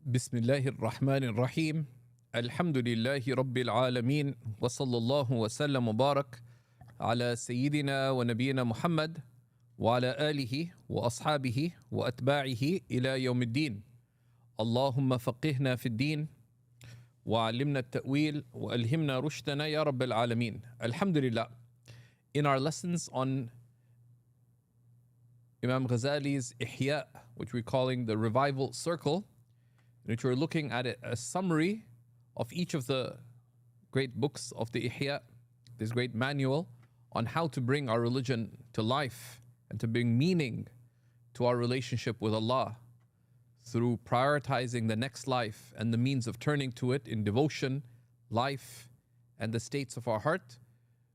بسم الله الرحمن الرحيم الحمد لله رب العالمين وصلى الله وسلم وبارك على سيدنا ونبينا محمد وعلى آله وأصحابه وأتباعه إلى يوم الدين. اللهم فقهنا في الدين وعلمنا التأويل وألهمنا رشدنا يا رب العالمين. Alhamdulillah. In our lessons on Imam Ghazali's Ihya, which we're calling the Revival Circle, in which we're looking at a summary of each of the great books of the Ihya, this great manual on how to bring our religion to life and to bring meaning to our relationship with Allah through prioritizing the next life and the means of turning to it in devotion, life, and the states of our heart.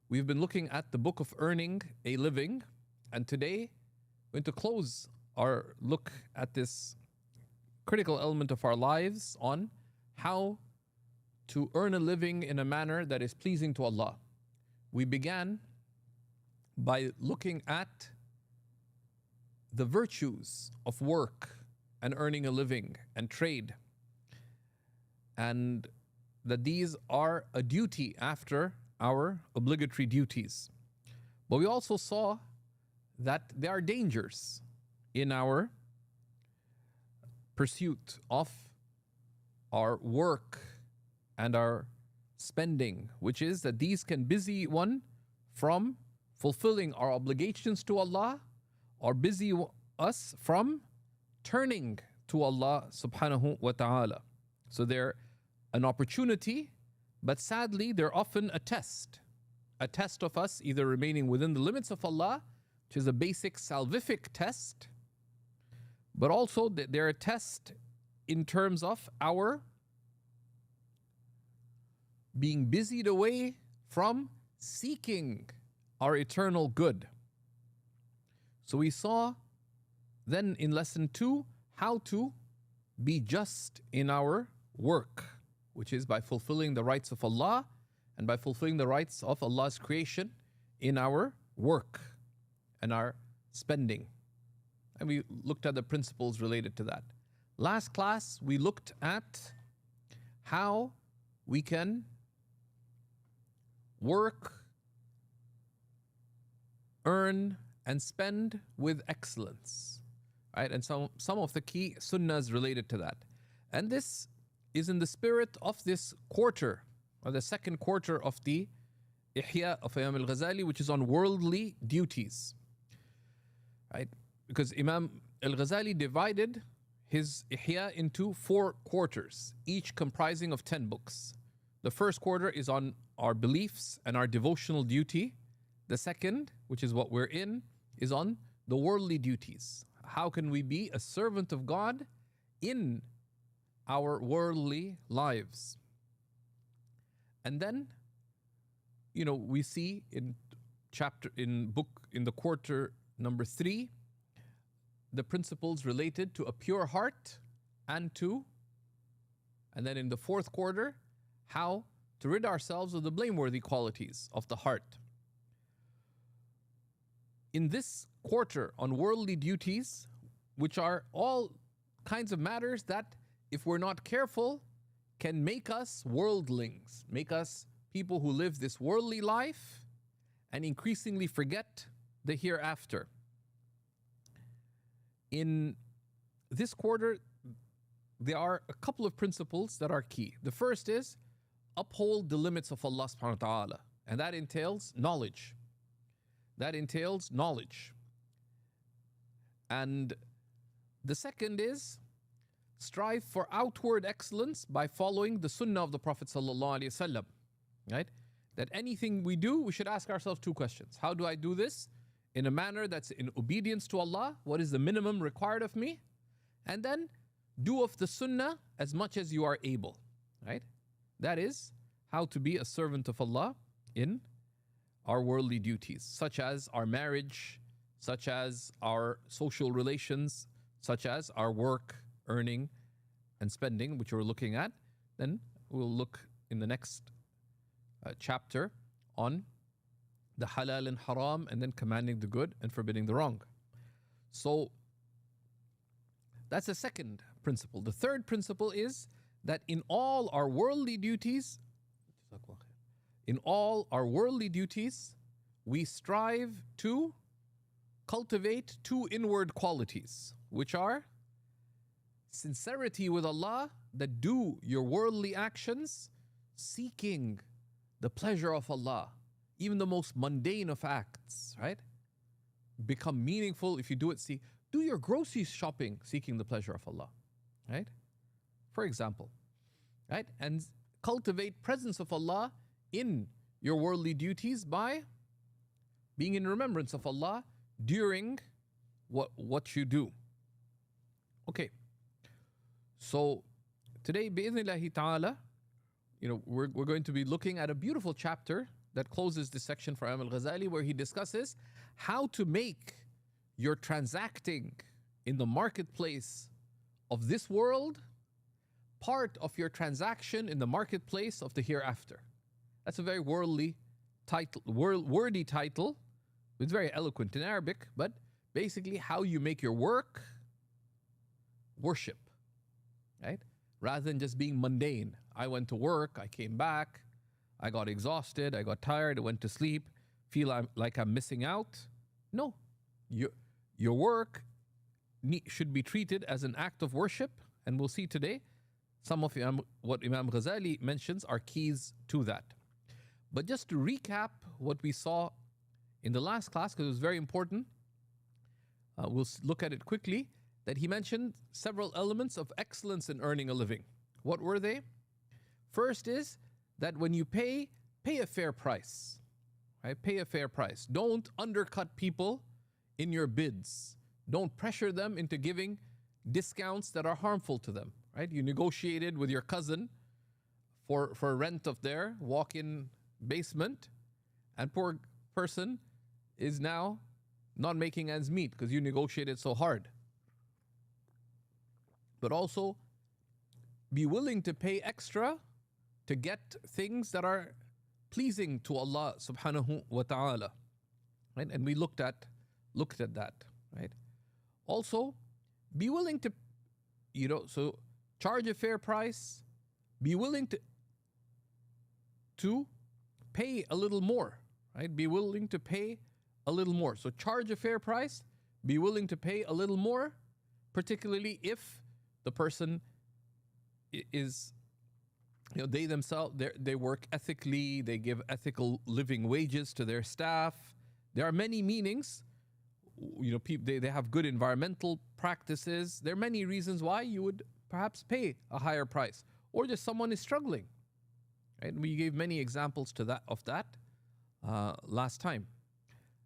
We've been looking at the book of earning a living, and today we're going to close our look at this critical element of our lives on how to earn a living in a manner that is pleasing to Allah. We began by looking at the virtues of work and earning a living and trade, and that these are a duty after our obligatory duties. But we also saw that there are dangers in our pursuit of our work and our spending, which is that these can busy one from fulfilling our obligations to Allah or busy us from turning to Allah subhanahu wa ta'ala. So they're an opportunity, but sadly they're often a test of us either remaining within the limits of Allah, which is a basic salvific test, but also they're a test in terms of our being busied away from seeking our eternal good. So we saw then in lesson 2 how to be just in our work, which is by fulfilling the rights of Allah and by fulfilling the rights of Allah's creation in our work and our spending. And we looked at the principles related to that. Last class, we looked at how we can work, earn, and spend with excellence, right? And some of the key sunnahs related to that. And this is in the spirit of this quarter, or the second quarter of the Ihya of Imam al-Ghazali, which is on worldly duties, right? Because Imam al-Ghazali divided his Ihya into 4 quarters, each comprising of 10 books. The first quarter is on our beliefs and our devotional duty. The second, which is what we're in, is on the worldly duties. How can we be a servant of God in our worldly lives? And then, we see in the quarter number 3, the principles related to a pure heart and then in the 4th quarter, how to rid ourselves of the blameworthy qualities of the heart. In this quarter on worldly duties, which are all kinds of matters that, if we're not careful, can make us worldlings, make us people who live this worldly life and increasingly forget the hereafter. In this quarter, there are a couple of principles that are key. The first is uphold the limits of Allah subhanahu wa ta'ala, and that entails knowledge. And the second is strive for outward excellence by following the sunnah of the Prophet sallallahu alaihi wasallam, right? That anything we do, we should ask ourselves 2 questions. How do I do this? In a manner that's in obedience to Allah. What is the minimum required of me? And then do of the sunnah as much as you are able, right? That is how to be a servant of Allah in our worldly duties, such as our marriage, such as our social relations, such as our work, earning, and spending, which we're looking at. Then we'll look in the next chapter on the halal and haram, and then commanding the good and forbidding the wrong. So that's the second principle. The third principle is that in all our worldly duties, we strive to cultivate two inward qualities, which are sincerity with Allah, that do your worldly actions seeking the pleasure of Allah. Even the most mundane of acts, right, become meaningful if you do it. Do your grocery shopping seeking the pleasure of Allah, right? For example, right? And cultivate presence of Allah in your worldly duties by being in remembrance of Allah during what you do. Okay. So today, bi'idhnillahi ta'ala, we're going to be looking at a beautiful chapter that closes this section for Imam Ghazali, where he discusses how to make your transacting in the marketplace of this world part of your transaction in the marketplace of the hereafter. That's a very wordy title. It's very eloquent in Arabic, but basically how you make your work worship, right? Rather than just being mundane. I went to work, I came back, I got exhausted, I got tired, I went to sleep, feel like I'm missing out. No, your work should be treated as an act of worship, and we'll see today some of what Imam Ghazali mentions are keys to that. But just to recap what we saw in the last class, because it was very important, we'll look at it quickly, that he mentioned several elements of excellence in earning a living. What were they? First is that when you pay a fair price, right? Pay a fair price. Don't undercut people in your bids. Don't pressure them into giving discounts that are harmful to them, right? You negotiated with your cousin for rent of their walk-in basement, and poor person is now not making ends meet because you negotiated so hard. But also be willing to pay extra to get things that are pleasing to Allah subhanahu wa ta'ala. Right? And we looked at that, right? Also, be willing to, so charge a fair price, be willing to pay a little more, right? Be willing to pay a little more. So charge a fair price, be willing to pay a little more, particularly if the person is, they themselves, they work ethically, they give ethical living wages to their staff. There are many meanings. They have good environmental practices. There are many reasons why you would perhaps pay a higher price, or just someone is struggling. Right? We gave many examples of that last time.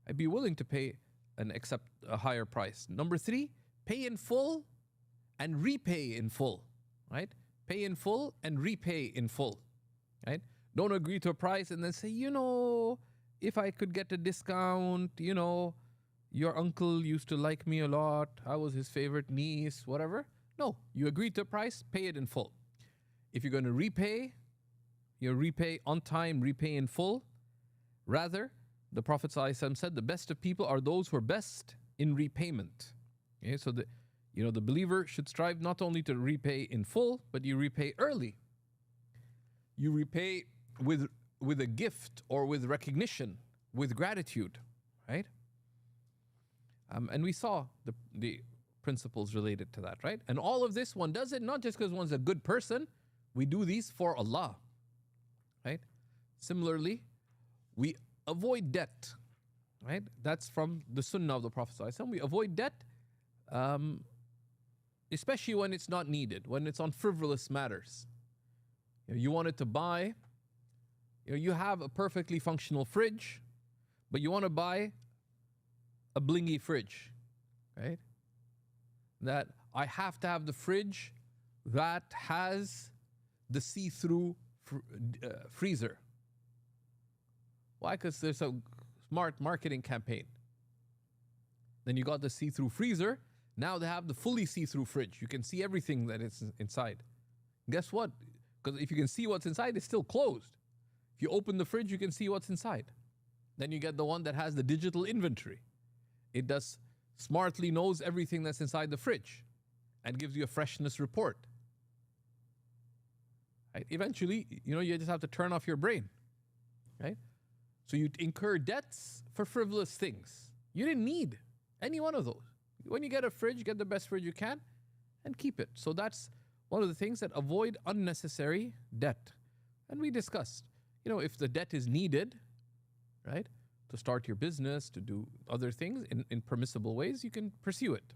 I'd be willing to pay and accept a higher price. Number 3, pay in full and repay in full. Right? Pay in full and repay in full. Right? Don't agree to a price and then say, if I could get a discount, your uncle used to like me a lot, I was his favorite niece, whatever. No, you agree to a price, pay it in full. If you're going to repay, you repay on time, repay in full. Rather, the Prophet ﷺ said, the best of people are those who are best in repayment. Okay, so the believer should strive not only to repay in full, but you repay early. You repay with a gift or with recognition, with gratitude, right? And we saw the principles related to that, right? And all of this, one does it not just because one's a good person. We do these for Allah, right? Similarly, we avoid debt, right? That's from the sunnah of the Prophet ﷺ. We avoid debt, especially when it's not needed, when it's on frivolous matters. You wanted to buy, you have a perfectly functional fridge, but you want to buy a blingy fridge, right? That I have to have the fridge that has the see-through freezer. Why? Because there's a smart marketing campaign. Then you got the see-through freezer. Now they have the fully see-through fridge. You can see everything that is inside. Guess what? Because if you can see what's inside, it's still closed. If you open the fridge, you can see what's inside. Then you get the one that has the digital inventory. It smartly knows everything that's inside the fridge. and gives you a freshness report. Right? Eventually, you just have to turn off your brain. Right? So you incur debts for frivolous things. You didn't need any one of those. When you get a fridge, get the best fridge you can and keep it. So that's one of the things that avoid unnecessary debt. And we discussed, if the debt is needed, right, to start your business, to do other things in permissible ways, you can pursue it.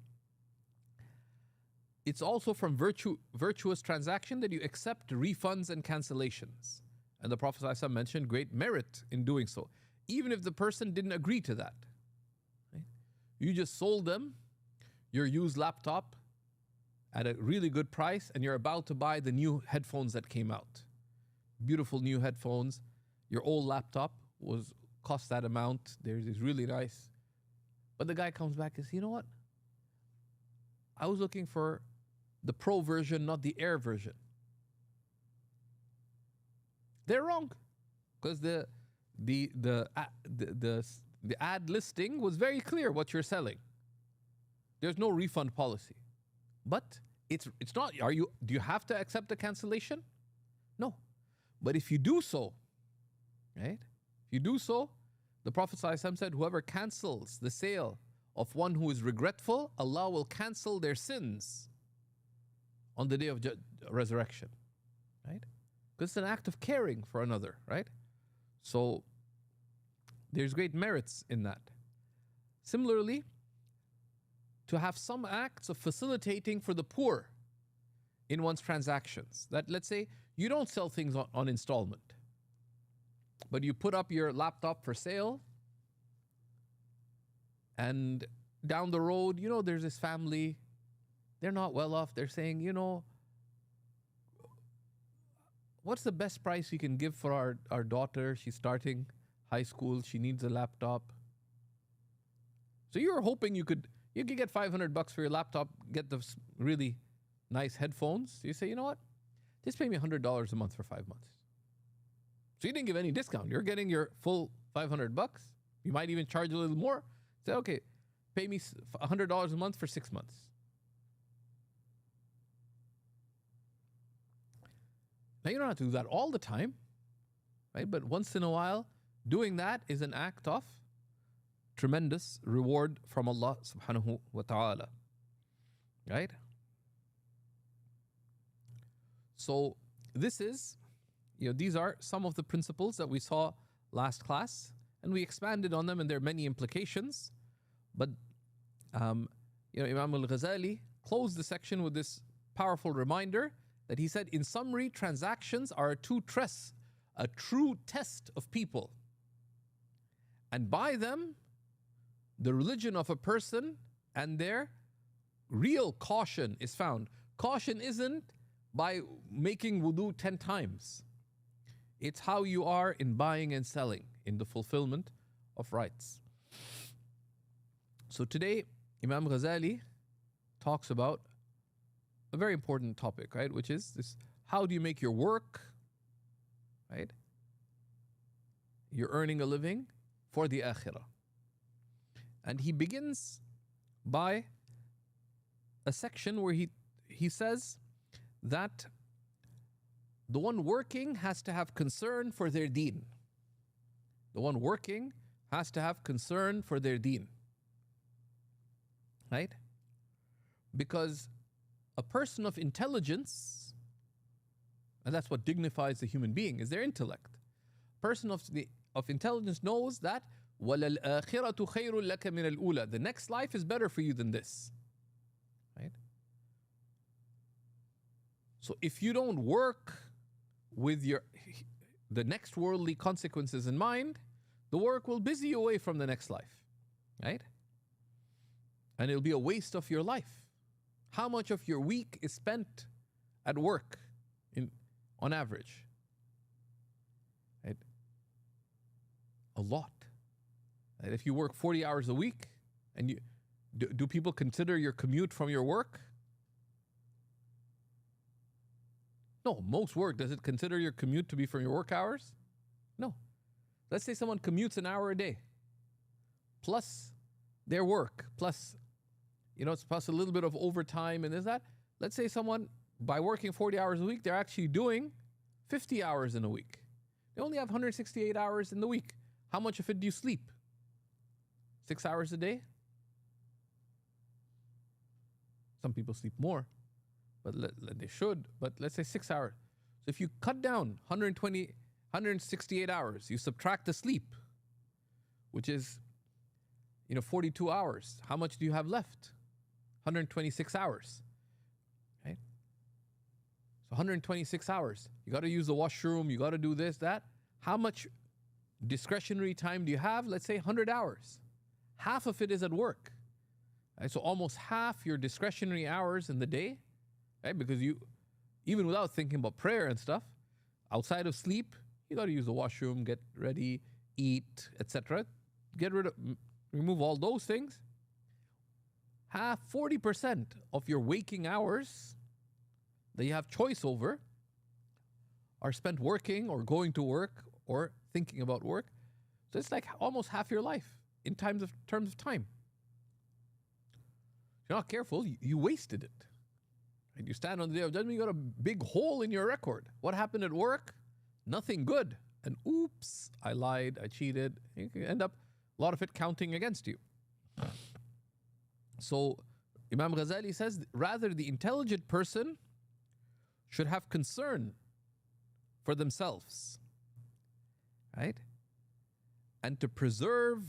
It's also from virtuous transaction that you accept refunds and cancellations. And the Prophet ﷺ mentioned great merit in doing so, even if the person didn't agree to that. Right? You just sold them your used laptop at a really good price, and you're about to buy the new headphones that came out. Beautiful new headphones. Your old laptop cost that amount. Theirs is really nice. But the guy comes back and says, you know what? I was looking for the Pro version, not the Air version. They're wrong, because the ad listing was very clear what you're selling. There's no refund policy, but it's not. Do you have to accept the cancellation? No, but if you do so, right? If you do so, the Prophet ﷺ said, whoever cancels the sale of one who is regretful, Allah will cancel their sins on the day of resurrection, right? Because it's an act of caring for another, right? So there's great merits in that. Similarly, to have some acts of facilitating for the poor in one's transactions. That, let's say, you don't sell things on installment, but you put up your laptop for sale, and down the road, there's this family, they're not well off. They're saying, what's the best price you can give for our daughter? She's starting high school. She needs a laptop. So you're hoping you could get $500 for your laptop, get the really nice headphones. You say, you know what? Just pay me $100 a month for 5 months. So you didn't give any discount. You're getting your full $500. You might even charge a little more. Say, okay, pay me $100 a month for 6 months. Now, you don't have to do that all the time, right? But once in a while, doing that is an act of tremendous reward from Allah subhanahu wa ta'ala, right? So this is, these are some of the principles that we saw last class, and we expanded on them, and there are many implications. But, Imam al-Ghazali closed the section with this powerful reminder that he said, in summary, transactions are a true test of people. And by them, the religion of a person and their real caution is found. Caution isn't by making wudu 10 times. It's how you are in buying and selling, in the fulfillment of rights. So today, Imam Ghazali talks about a very important topic, right? Which is this: how do you make your work, right? You're earning a living for the akhirah. And he begins by a section where he says that the one working has to have concern for their deen. The one working has to have concern for their deen. Right? Because a person of intelligence, and that's what dignifies the human being, is their intellect. A person of intelligence knows that وَلَلْآخِرَةُ خَيْرٌ لَكَ مِنَ الْأُولَى. The next life is better for you than this. Right? So if you don't work with the next worldly consequences in mind, the work will busy you away from the next life. Right? And it'll be a waste of your life. How much of your week is spent at work on average? Right? A lot. Right? If you work 40 hours a week, and do people consider your commute from your work? No, most work, does it consider your commute to be from your work hours? No. Let's say someone commutes an hour a day, plus their work, plus, plus a little bit of overtime and this, that. let's say someone, by working 40 hours a week, they're actually doing 50 hours in a week. They only have 168 hours in the week. How much of it do you sleep? 6 hours a day? Some people sleep more, but they should, but let's say 6 hours. So if you cut down 168 hours, you subtract the sleep, which is 42 hours. How much do you have left? 126 hours. Right? So 126 hours. You got to use the washroom, you got to do this, that. How much discretionary time do you have? Let's say 100 hours. Half of it is at work. Right? So almost half your discretionary hours in the day, right? Because you, even without thinking about prayer and stuff, outside of sleep, you got to use the washroom, get ready, eat, etc. Remove all those things. 40% of your waking hours that you have choice over are spent working or going to work or thinking about work. So it's like almost half your life in terms of time. If you're not careful, you wasted it. And you stand on the day of judgment, you got a big hole in your record. What happened at work? Nothing good. And oops, I lied, I cheated. You can end up, a lot of it counting against you. So Imam Ghazali says, rather the intelligent person should have concern for themselves, right? And to preserve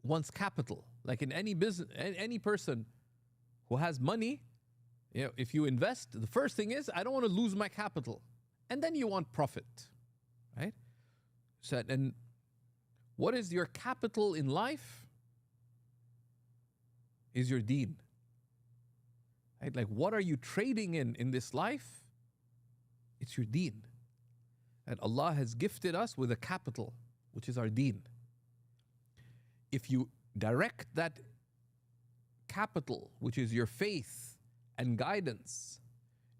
one's capital. Like in any business, any person who has money, if you invest, the first thing is, I don't want to lose my capital. And then you want profit, right? So, and what is your capital in life? Is your deen. Right? Like, what are you trading in this life? It's your deen. And Allah has gifted us with a capital, which is our deen. If you direct that capital, which is your faith and guidance,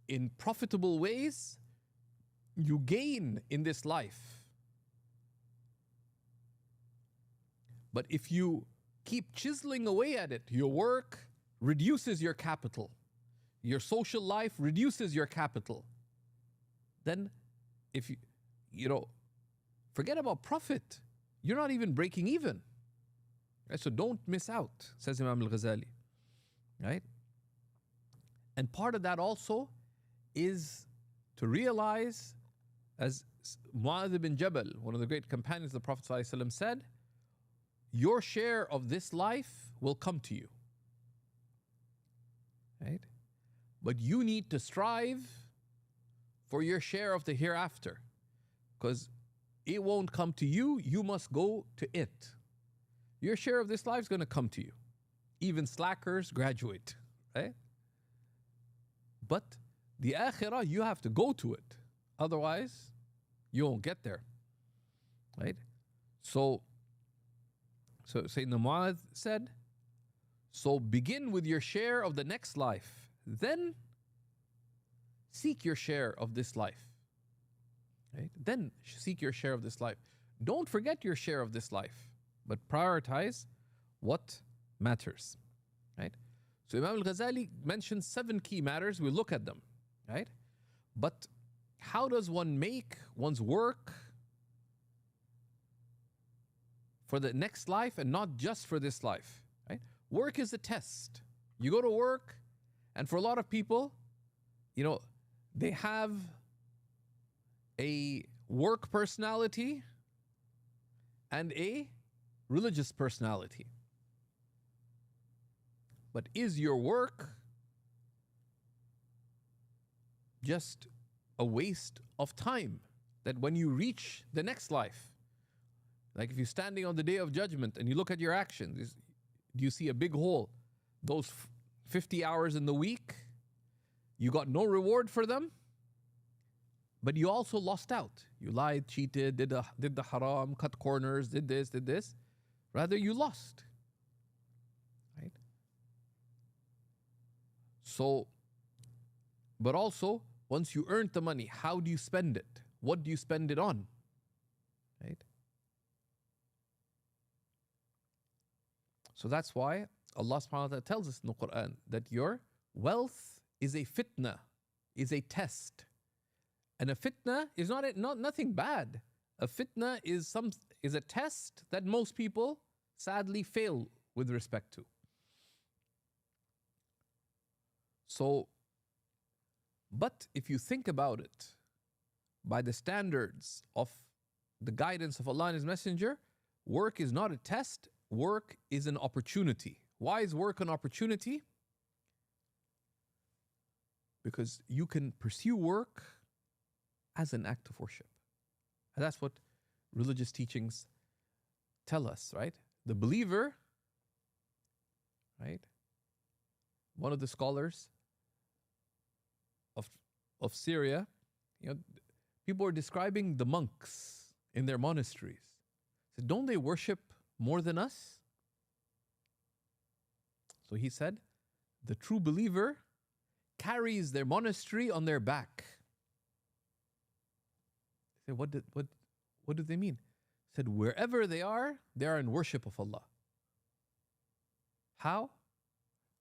in profitable ways, you gain in this life. But if you keep chiseling away at it, your work reduces your capital, your social life reduces your capital, then if forget about profit, you're not even breaking even. Right? So don't miss out, says Imam al-Ghazali. Right? And part of that also is to realize, as Mu'adh ibn Jabal, one of the great companions of the Prophet ﷺ, said, your share of this life will come to you. Right? But you need to strive for your share of the hereafter, because it won't come to you, you must go to it. Your share of this life is going to come to you. Even slackers graduate, right? But the akhirah, you have to go to it. Otherwise, you won't get there, right? So Sayyidina Mu'adh said, so begin with your share of the next life, then seek your share of this life. Right? Then seek your share of this life. Don't forget your share of this life, but prioritize what matters. Right? So Imam al-Ghazali mentions 7 key matters. We'll look at them. Right? But how does one make one's work for the next life and not just for this life? Right? Work is a test. You go to work, and for a lot of people, they have a work personality and a religious personality. But is your work just a waste of time? That when you reach the next life, like if you're standing on the day of judgment and you look at your actions, do you see a big hole? Those 50 hours in the week, you got no reward for them, but you also lost out. You lied, cheated, did the haram, cut corners, did this. Rather, you lost. Right? So, but also, once you earned the money, how do you spend it? What do you spend it on? Right? So that's why Allah subhanahu wa ta'ala tells us in the Quran that your wealth is a fitna, is a test. And a fitna is not nothing bad. A fitna is a test that most people sadly fail with respect to. So, but if you think about it, by the standards of the guidance of Allah and His Messenger, work is not a test, work is an opportunity. Why is work an opportunity? Because you can pursue work as an act of worship. And that's what religious teachings tell us, right? The believer, right? One of the scholars of Syria, people are describing the monks in their monasteries. So don't they worship more than us? So he said, the true believer carries their monastery on their back. They said, what do they mean? He said, wherever they are in worship of Allah. How?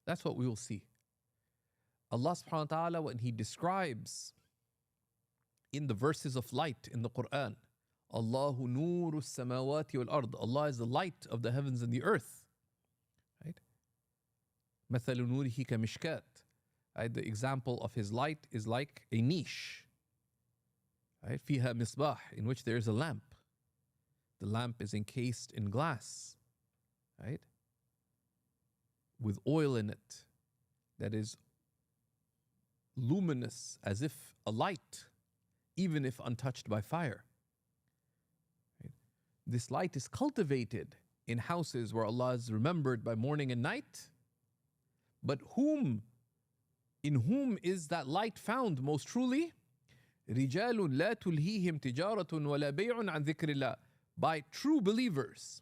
That's what we will see. Allah subhanahu wa ta'ala, when He describes in the verses of light in the Quran, Allahu nuru samawati wal ard. Allah is the light of the heavens and the earth. Right? مثل نوره كمشكات. Right? The example of His light is like a niche. Right? فيها مصباح, in which there is a lamp. The lamp is encased in glass. Right? With oil in it that is luminous as if a light, even if untouched by fire. Right? This light is cultivated in houses where Allah is remembered by morning and night. But in whom is that light found most truly? رِجَالٌ لَا تُلْهِيهِمْ تِجَارَةٌ وَلَا بَيْعٌ عَنْ ذِكْرِ اللَّهِ. By true believers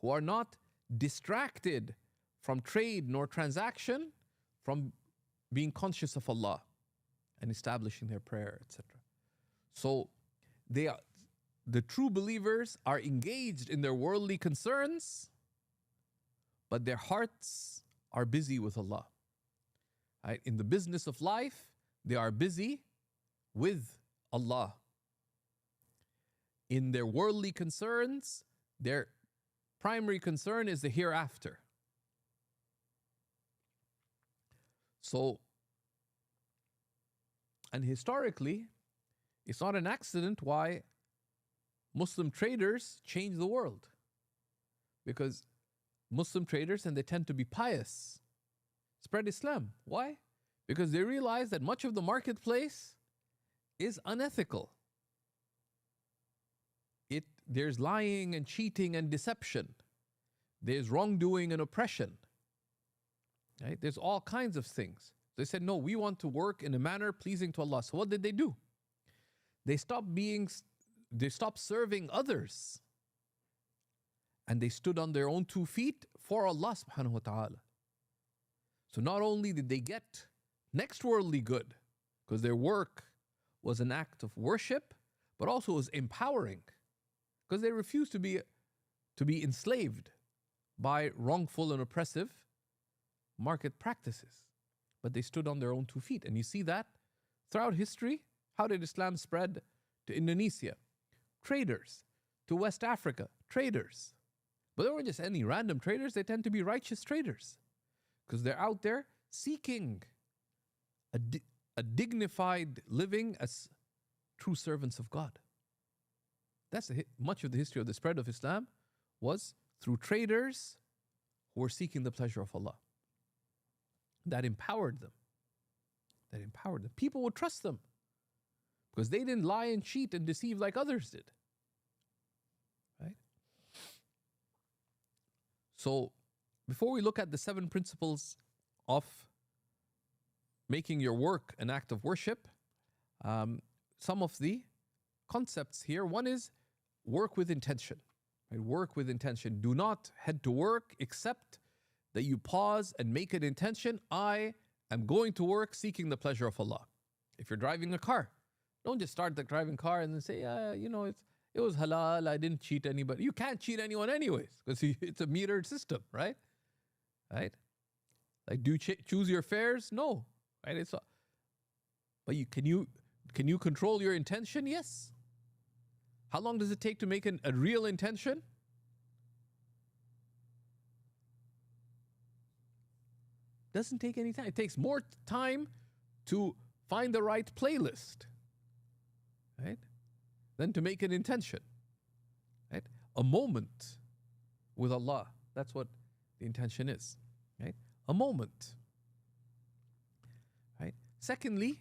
who are not distracted from trade nor transaction, from being conscious of Allah and establishing their prayer, etc. So the true believers are engaged in their worldly concerns, but their hearts are busy with Allah. Right? In the business of life, they are busy with Allah. In their worldly concerns, their primary concern is the hereafter. So, and historically, it's not an accident why Muslim traders change the world. Because Muslim traders, and they tend to be pious, spread Islam. Why? Because they realize that much of the marketplace is unethical. There's lying and cheating and deception. There's wrongdoing and oppression. Right? There's all kinds of things. They said, no, we want to work in a manner pleasing to Allah. So what did they do? They stopped serving others. And they stood on their own 2 feet for Allah subhanahu wa ta'ala. So not only did they get next worldly good, because their work was an act of worship, but also was empowering, because they refused to be enslaved by wrongful and oppressive market practices. But they stood on their own 2 feet. And you see that throughout history. How did Islam spread to Indonesia? Traders. To West Africa, traders. But they weren't just any random traders. They tend to be righteous traders, because they're out there seeking a dignified living as true servants of God. That's much of the history of the spread of Islam was through traders who were seeking the pleasure of Allah. That empowered them. People would trust them because they didn't lie and cheat and deceive like others did. Right? So, before we look at the 7 principles of making your work an act of worship, some of the concepts here. One is work with intention. Right? Work with intention. Do not head to work except that you pause and make an intention. I am going to work seeking the pleasure of Allah. If you're driving a car, don't just start the driving car and then say, it was halal, I didn't cheat anybody. You can't cheat anyone anyways, because it's a metered system, right? Right? Like, do you choose your fares? No. Right? But can you control your intention? Yes. How long does it take to make a real intention? Doesn't take any time. It takes more time to find the right playlist, right, than to make an intention, right? A moment with Allah. That's what the intention is, right? A moment, right? Secondly,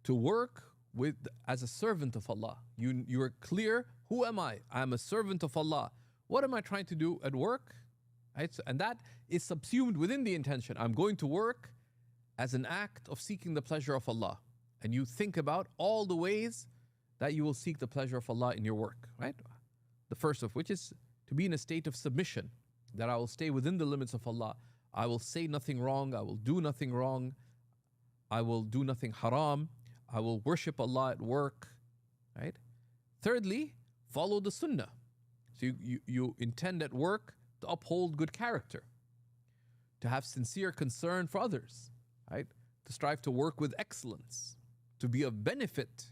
to work with as a servant of Allah. You are clear. Who am I? I am a servant of Allah. What am I trying to do at work? Right? And that is subsumed within the intention. I'm going to work as an act of seeking the pleasure of Allah. And you think about all the ways that you will seek the pleasure of Allah in your work, right? The first of which is to be in a state of submission, that I will stay within the limits of Allah. I will say nothing wrong. I will do nothing wrong. I will do nothing haram. I will worship Allah at work, right? Thirdly, follow the sunnah. So you intend at work to uphold good character, to have sincere concern for others, right? To strive to work with excellence, to be of benefit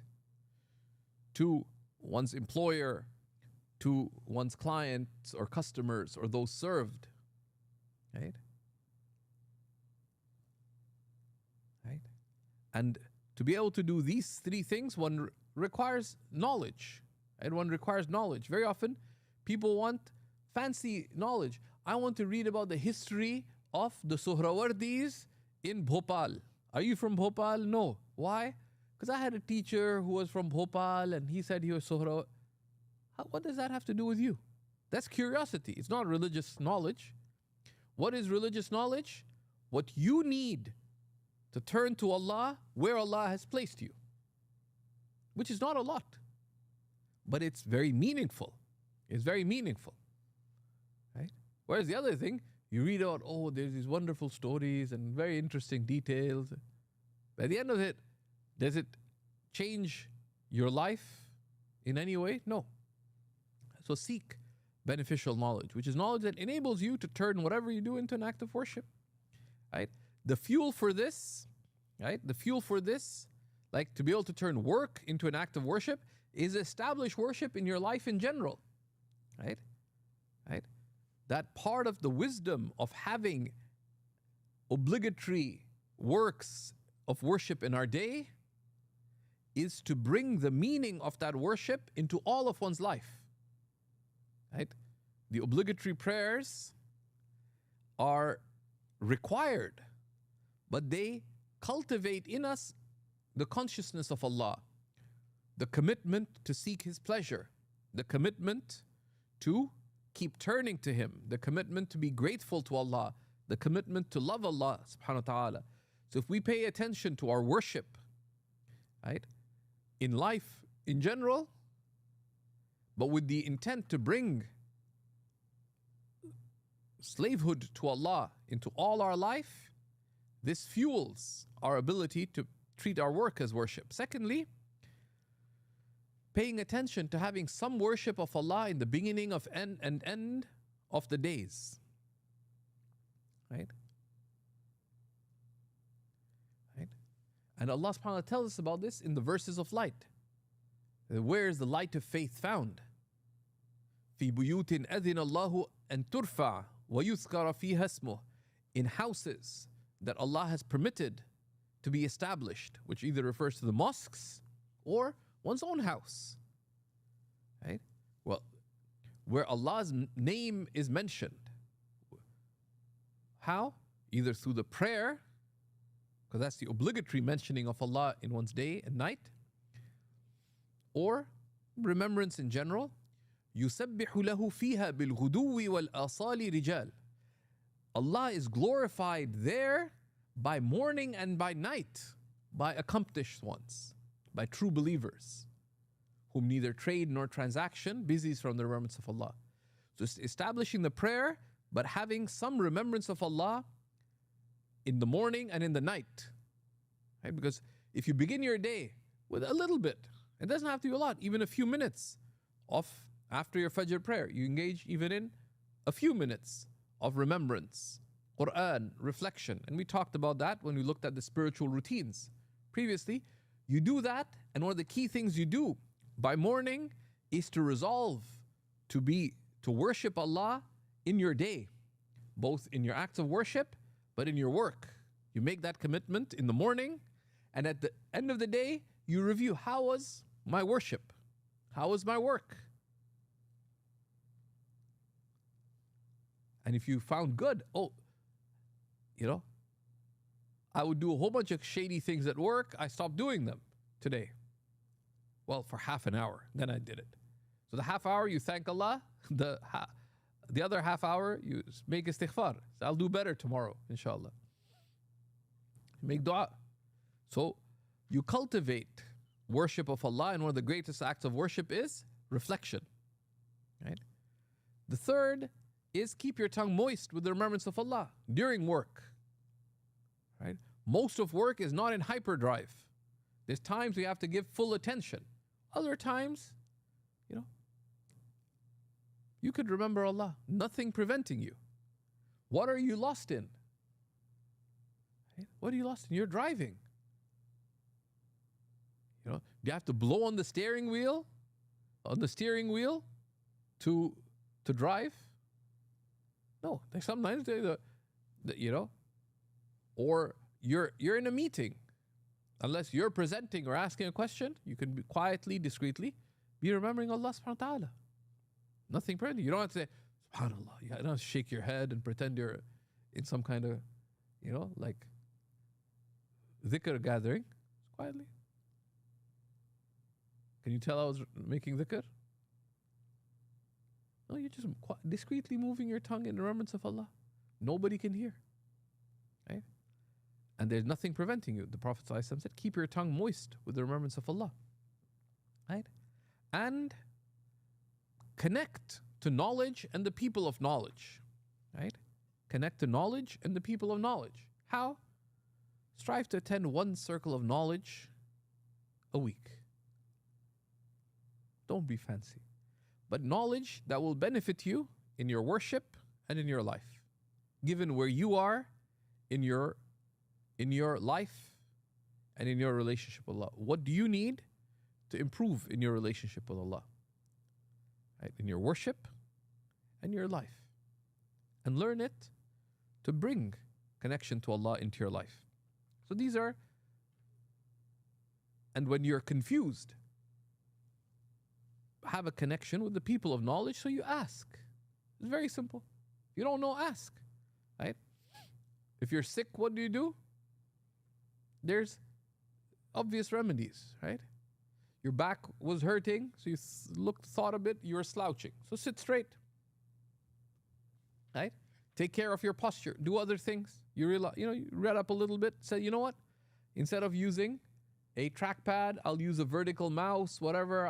to one's employer, to one's clients or customers or those served, right? Right? And to be able to do these three things, one requires knowledge, and one requires knowledge. Very often, people want fancy knowledge. I want to read about the history of the Suhrawardis in Bhopal. Are you from Bhopal? No. Why? Because I had a teacher who was from Bhopal and he said he was Suhraward. What does that have to do with you? That's curiosity. It's not religious knowledge. What is religious knowledge? What you need to turn to Allah where Allah has placed you, which is not a lot, but it's very meaningful. It's very meaningful. Right? Whereas the other thing, you read out, oh, there's these wonderful stories and very interesting details. By the end of it, does it change your life in any way? No. So seek beneficial knowledge, which is knowledge that enables you to turn whatever you do into an act of worship. Right? The fuel for this, right? The fuel for this, like to be able to turn work into an act of worship, is establish worship in your life in general. Right? Right? That part of the wisdom of having obligatory works of worship in our day is to bring the meaning of that worship into all of one's life. Right? The obligatory prayers are required, but they cultivate in us the consciousness of Allah, the commitment to seek His pleasure, the commitment to keep turning to Him, the commitment to be grateful to Allah, the commitment to love Allah subhanahu wa ta'ala. So if we pay attention to our worship, right, in life in general, but with the intent to bring slavehood to Allah into all our life, this fuels our ability to treat our work as worship. Secondly, paying attention to having some worship of Allah in the beginning of end of the days. Right? Right? And Allah subhanahu wa ta'ala tells us about this in the verses of light. Where is the light of faith found? في بيوت أذن الله أن ترفع ويذكر فيها اسمه. In houses that Allah has permitted to be established, which either refers to the mosques or one's own house. Right? Well, where Allah's name is mentioned. How? Either through the prayer, because that's the obligatory mentioning of Allah in one's day and night, or remembrance in general. يُسَبِّحُ لَهُ فِيهَا بِالْغُدُوِّ وَالْآصَالِ رِجَالٍ. Allah is glorified there by morning and by night, by accomplished ones, by true believers, whom neither trade nor transaction busies from the remembrance of Allah. So establishing the prayer, but having some remembrance of Allah in the morning and in the night. Right? Because if you begin your day with a little bit, it doesn't have to be a lot, even a few minutes of after your Fajr prayer, you engage even in a few minutes of remembrance, Quran, reflection. And we talked about that when we looked at the spiritual routines previously. You do that, and one of the key things you do by morning is to resolve to worship Allah in your day, both in your acts of worship, but in your work. You make that commitment in the morning, and at the end of the day, you review, how was my worship? How was my work? And if you found good, I would do a whole bunch of shady things at work. I stopped doing them today. Well, for half an hour, then I did it. So the half hour you thank Allah, the other half hour you make istighfar. So I'll do better tomorrow, inshallah. Make dua. So you cultivate worship of Allah, and one of the greatest acts of worship is reflection. Right? The third is keep your tongue moist with the remembrance of Allah during work. Right? Most of work is not in hyperdrive. There's times we have to give full attention. Other times, you could remember Allah, nothing preventing you. What are you lost in? Right? What are you lost in? You're driving. Do you have to blow on the steering wheel? To drive? No. Sometimes or you're in a meeting. Unless you're presenting or asking a question, you can be quietly, discreetly be remembering Allah subhanahu wa ta'ala. Nothing preventing you. You don't have to say, SubhanAllah. You don't have to shake your head and pretend you're in some kind of, like dhikr gathering. Quietly. Can you tell I was making dhikr? No, you're just discreetly moving your tongue in remembrance of Allah. Nobody can hear. Right? And there's nothing preventing you. The Prophet ﷺ said, keep your tongue moist with the remembrance of Allah. Right? And connect to knowledge and the people of knowledge. Right? Connect to knowledge and the people of knowledge. How? Strive to attend one circle of knowledge a week. Don't be fancy. But knowledge that will benefit you in your worship and in your life. Given where you are in your life and in your relationship with Allah. What do you need to improve in your relationship with Allah? Right? In your worship and your life. And learn it to bring connection to Allah into your life. So these are, and when you're confused, have a connection with the people of knowledge, so you ask. It's very simple. If you don't know, ask. Right? If you're sick, what do? There's obvious remedies, right? Your back was hurting, so you thought a bit, you were slouching. So sit straight. Right? Take care of your posture. Do other things. You realize, you read up a little bit, say, you know what? Instead of using a trackpad, I'll use a vertical mouse, whatever.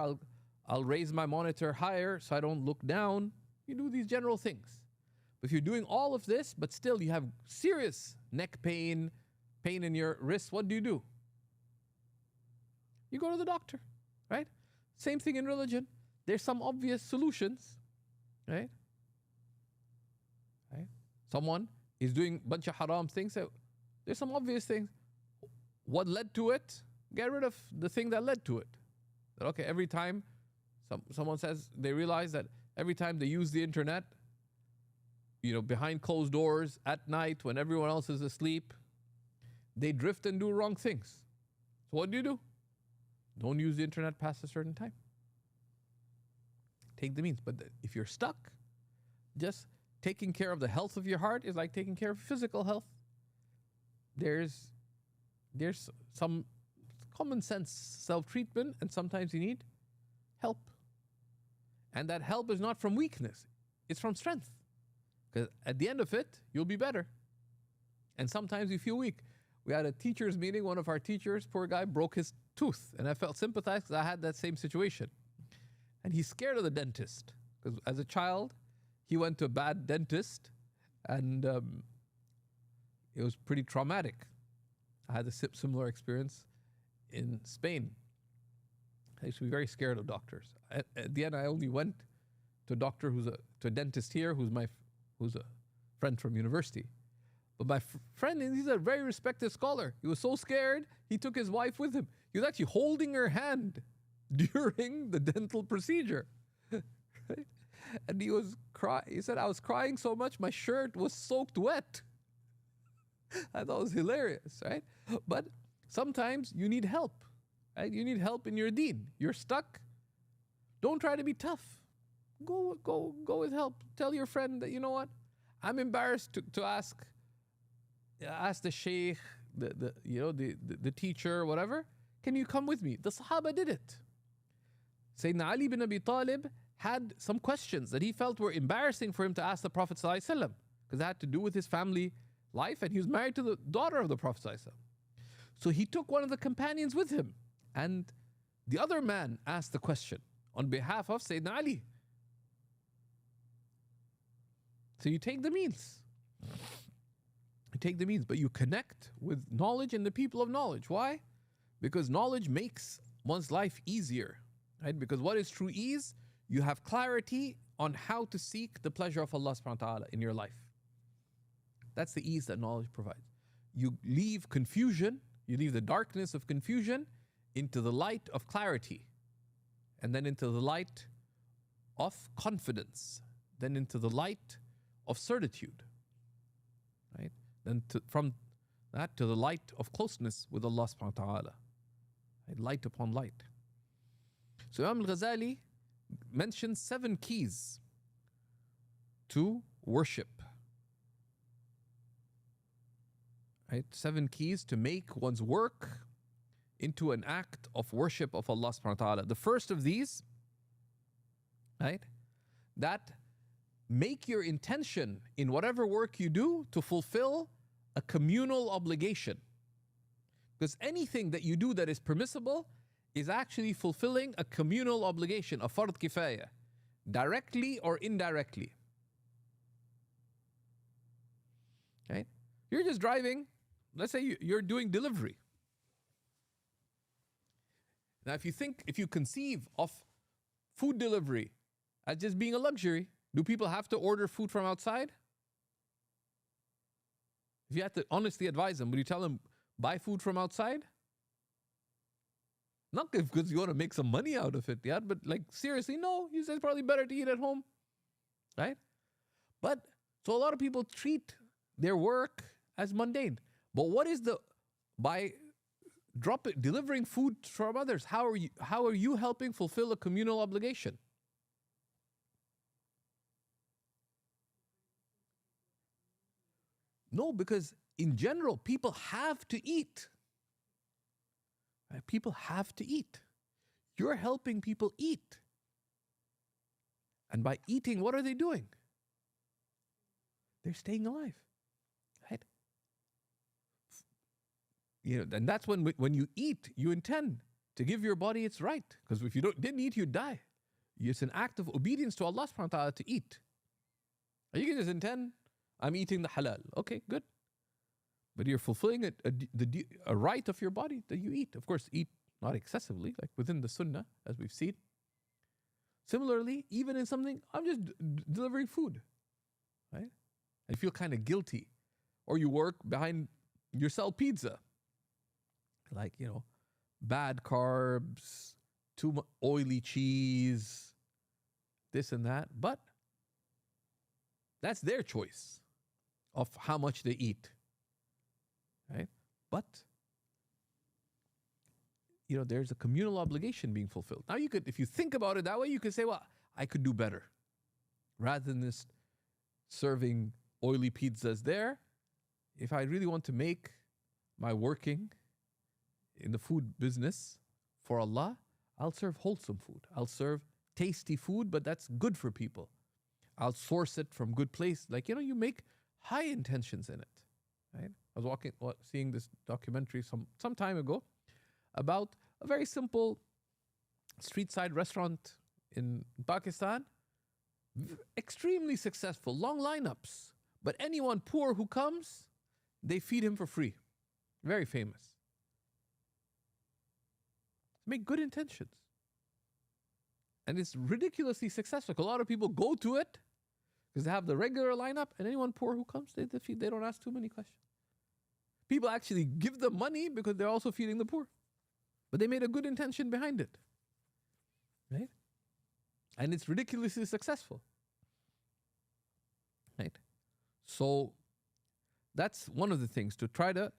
I'll raise my monitor higher so I don't look down. You do these general things. But if you're doing all of this, but still you have serious neck pain in your wrist, what do? You go to the doctor, right? Same thing in religion. There's some obvious solutions, right? Right? Someone is doing a bunch of haram things. So there's some obvious things. What led to it? Get rid of the thing that led to it. That, okay, every time someone says, they realize that every time they use the internet, behind closed doors, at night, when everyone else is asleep, they drift and do wrong things. So what do? Don't use the internet past a certain time. Take the means. But if you're stuck, just taking care of the health of your heart is like taking care of physical health. There's some common sense self-treatment, and sometimes you need help. And that help is not from weakness, it's from strength. Because at the end of it, you'll be better. And sometimes you feel weak. We had a teachers meeting, one of our teachers, poor guy, broke his tooth. And I felt sympathized because I had that same situation. And he's scared of the dentist. Because as a child, he went to a bad dentist, and it was pretty traumatic. I had a similar experience in Spain. I used to be very scared of doctors. At the end, I only went to a doctor to a dentist here who's a friend from university. But my friend, he's a very respected scholar. He was so scared, he took his wife with him. He was actually holding her hand during the dental procedure. Right? And he was crying. He said, I was crying so much, my shirt was soaked wet. I thought it was hilarious, right? But sometimes you need help, right? You need help in your deen. You're stuck. Don't try to be tough. Go with help. Tell your friend that, you know what? I'm embarrassed to ask the Shaykh, the teacher, whatever. Can you come with me? The Sahaba did it. Sayyidina Ali bin Abi Talib had some questions that he felt were embarrassing for him to ask the Prophet ﷺ, because it had to do with his family life, and he was married to the daughter of the Prophet ﷺ. So he took one of the companions with him, and the other man asked the question on behalf of Sayyidina Ali. So you take the means. You take the means, but you connect with knowledge and the people of knowledge. Why? Because knowledge makes one's life easier, right? Because what is true ease? You have clarity on how to seek the pleasure of Allah subhanahu wa ta'ala in your life. That's the ease that knowledge provides. You leave confusion, you leave the darkness of confusion into the light of clarity, and then into the light of confidence, then into the light of certitude, right? Then from that to the light of closeness with Allah subhanahu wa ta'ala, right? Light upon light. So Imam al-Ghazali mentions 7 keys to worship, right? 7 keys to make one's work into an act of worship of Allah subhanahu wa ta'ala. The first of these, right, that make your intention in whatever work you do to fulfill a communal obligation. Because anything that you do that is permissible is actually fulfilling a communal obligation, a fard kifaya, directly or indirectly. Right? You're just driving, let's say you're doing delivery. Now if you conceive of food delivery as just being a luxury, do people have to order food from outside? If you had to honestly advise them, would you tell them, buy food from outside? Not because you want to make some money out of it, yeah, but like seriously, no, you say it's probably better to eat at home, right? But, so a lot of people treat their work as mundane. But what is by delivering food from others, how are you helping fulfill a communal obligation? No, because in general, people have to eat. Right? People have to eat. You're helping people eat. And by eating, what are they doing? They're staying alive. Right? And that's when you eat, you intend to give your body its right. Because if you didn't eat, you'd die. It's an act of obedience to Allah subhanahu wa ta'ala to eat. You can just intend, I'm eating the halal. Okay, good. But you're fulfilling a right of your body that you eat. Of course, eat not excessively, like within the sunnah, as we've seen. Similarly, even in something, I'm just delivering food, right? And feel kind of guilty. Or you work you sell pizza. Like, bad carbs, too oily cheese, this and that. But that's their choice of how much they eat, right? But, there's a communal obligation being fulfilled. Now if you think about it that way, you could say, well, I could do better. Rather than this serving oily pizzas there, if I really want to make my working in the food business for Allah, I'll serve wholesome food. I'll serve tasty food, but that's good for people. I'll source it from good place. Like, you make high intentions in it, right? I was seeing this documentary some time ago about a very simple street side restaurant in Pakistan. Extremely successful, long lineups. But anyone poor who comes, they feed him for free. Very famous. Make good intentions. And it's ridiculously successful. A lot of people go to it Because they have the regular lineup, and anyone poor who comes, they feed. They don't ask too many questions. People actually give them money because they're also feeding the poor. But they made a good intention behind it. Right? And it's ridiculously successful. Right? So that's one of the things, to try to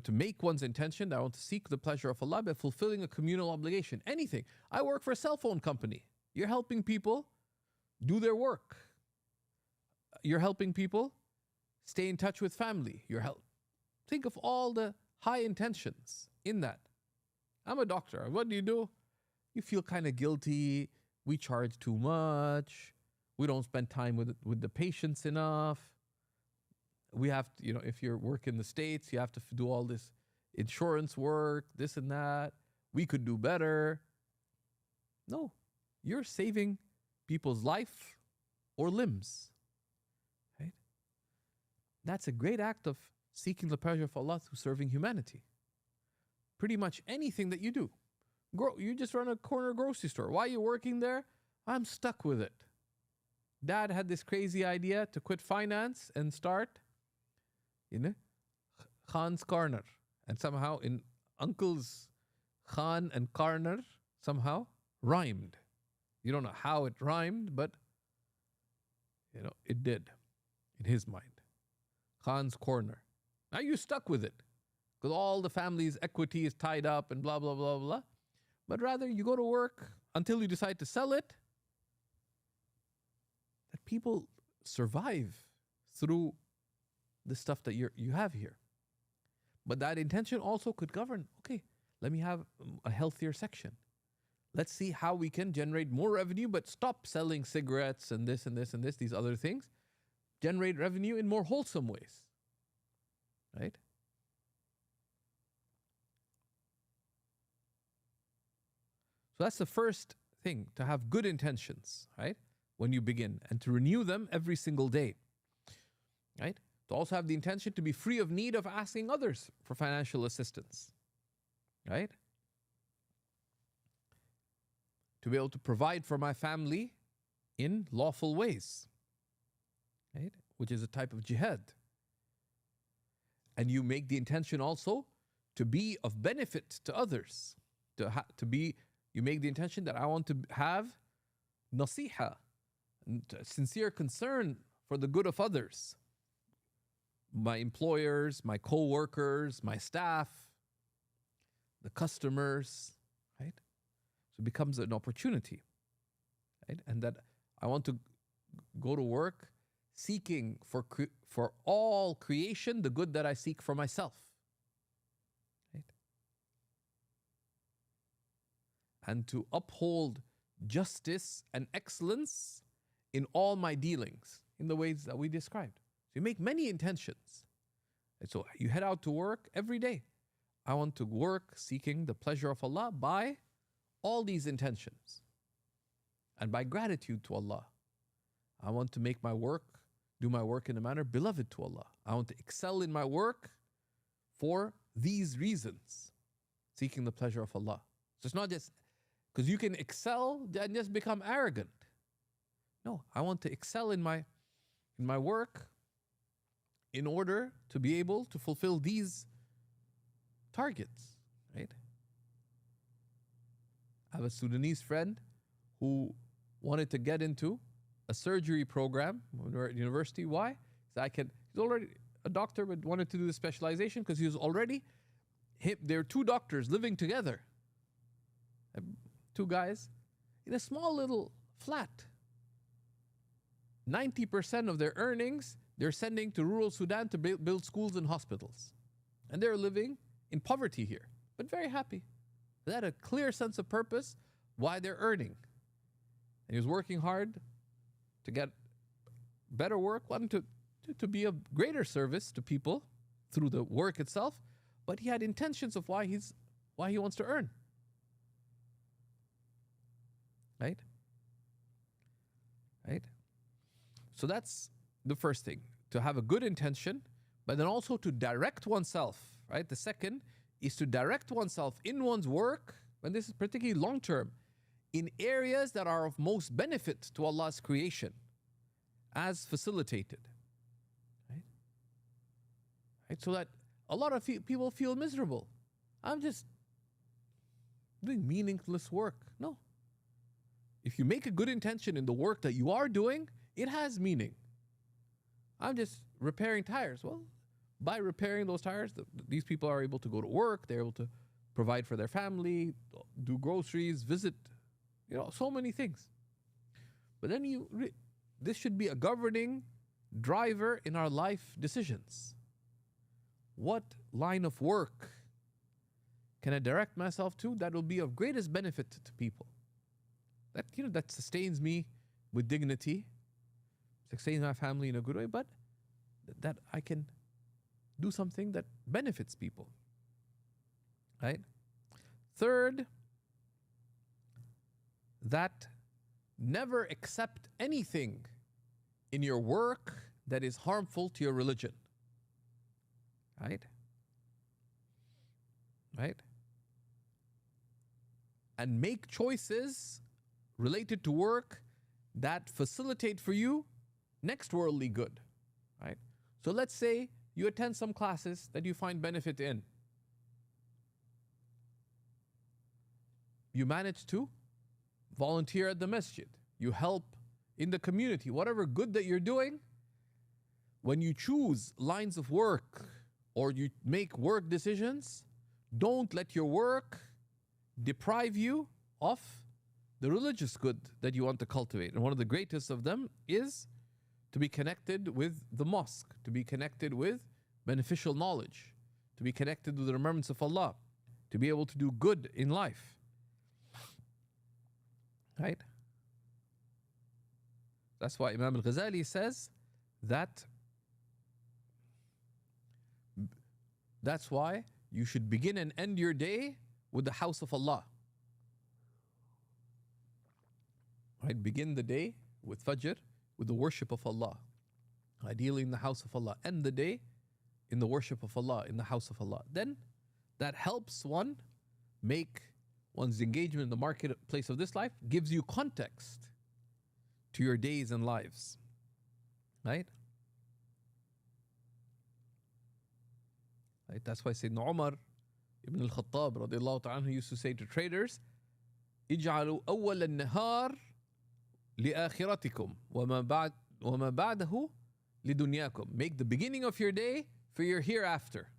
make one's intention that I want to seek the pleasure of Allah by fulfilling a communal obligation. Anything. I work for a cell phone company. You're helping people do their work. You're helping people stay in touch with family. Think of all the high intentions in that. I'm a doctor. What do? You feel kind of guilty. We charge too much. We don't spend time with the patients enough. We have to, if you work in the States, you have to do all this insurance work, this and that. We could do better. No, you're saving people's life or limbs. Right? That's a great act of seeking the pleasure of Allah through serving humanity. Pretty much anything that you do. You just run a corner grocery store. Why are you working there? I'm stuck with it. Dad had this crazy idea to quit finance and start, Khan's Corner. And somehow in Uncle's Khan and Corner somehow rhymed. You don't know how it rhymed, but it did in his mind. Khan's Corner. Now you're stuck with it because all the family's equity is tied up and blah, blah, blah, blah. But rather you go to work until you decide to sell it, that people survive through the stuff that you have here. But that intention also could govern, okay, let me have a healthier section. Let's see how we can generate more revenue, but stop selling cigarettes and this and this and this, these other things. Generate revenue in more wholesome ways. Right? So that's the first thing, to have good intentions, right? When you begin, and to renew them every single day. Right? To also have the intention to be free of need of asking others for financial assistance. Right? To be able to provide for my family in lawful ways. Right? Which is a type of jihad. And you make the intention also to be of benefit to others. You make the intention that I want to have nasiha, sincere concern for the good of others. My employers, my co-workers, my staff, the customers, right? So it becomes an opportunity, right? And that I want to go to work seeking for all creation the good that I seek for myself, right? And to uphold justice and excellence in all my dealings in the ways that we described. So you make many intentions. And so you head out to work every day. I want to work seeking the pleasure of Allah by all these intentions. And by gratitude to Allah. I want to make my work, do my work in a manner beloved to Allah. I want to excel in my work for these reasons. Seeking the pleasure of Allah. So it's not just, because you can excel and just become arrogant. No, I want to excel in my work in order to be able to fulfill these targets, right? I have a Sudanese friend who wanted to get into a surgery program when we were at university. Why? He's already a doctor, but wanted to do the specialization because he was already there are two doctors living together. Two guys in a small little flat. 90% of their earnings they're sending to rural Sudan to build schools and hospitals. And they're living in poverty here, but very happy. They had a clear sense of purpose why they're earning. And he was working hard to get better work, wanted to be of greater service to people through the work itself, but he had intentions of why he wants to earn. Right? Right? So that's the first thing, to have a good intention, but then also to direct oneself, right? The second is to direct oneself in one's work, and this is particularly long-term, in areas that are of most benefit to Allah's creation. as facilitated. Right? Right? So that a lot of people feel miserable. I'm just doing meaningless work. No. If you make a good intention in the work that you are doing, it has meaning. I'm just repairing tires. Well, by repairing those tires, these people are able to go to work. They're able to provide for their family, do groceries, visit, so many things. But then this should be a governing driver in our life decisions. What line of work can I direct myself to that will be of greatest benefit to people? That sustains me with dignity, sustains my family in a good way, but that I can do something that benefits people. Right? Third, that never accept anything in your work that is harmful to your religion. Right? Right? And make choices related to work that facilitate for you next worldly good. Right? So let's say you attend some classes that you find benefit in. You manage to volunteer at the masjid. You help in the community. Whatever good that you're doing, when you choose lines of work or you make work decisions, don't let your work deprive you of the religious good that you want to cultivate. And one of the greatest of them is to be connected with the mosque, to be connected with beneficial knowledge, to be connected with the remembrance of Allah, to be able to do good in life. Right? That's why Imam Ghazali says that's why you should begin and end your day with the house of Allah. Right? Begin the day with Fajr, with the worship of Allah. Ideally in the house of Allah. End the day in the worship of Allah, in the house of Allah. Then that helps one make one's engagement in the marketplace of this life, gives you context to your days and lives. Right? Right? That's why Sayyidina Umar ibn al-Khattab radiallahu ta'ala used to say to traders, اجعلوا أول النهار لآخرتكم وما بعده لدنياكم. Make the beginning of your day for your hereafter,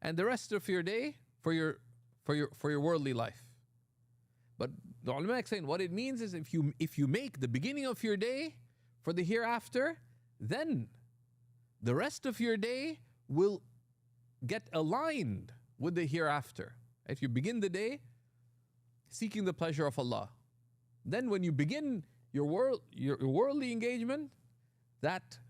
and the rest of your day for your worldly life. But the ulama are saying what it means is if you make the beginning of your day for the hereafter, then the rest of your day will get aligned with the hereafter. If you begin the day seeking the pleasure of Allah, then when you begin your worldly engagement, that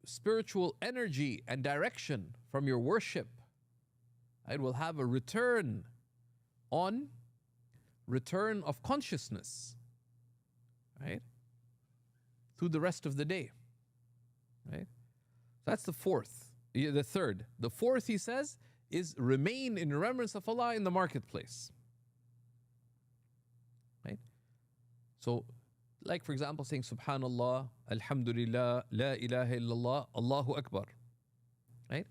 spiritual energy and direction from your worship, it will have a return of consciousness, right, through the rest of the day. Right? That's the third. The fourth, he says, is remain in remembrance of Allah in the marketplace. Right? So, like for example, saying Subhanallah, Alhamdulillah, La ilaha illallah, Allahu Akbar. Right?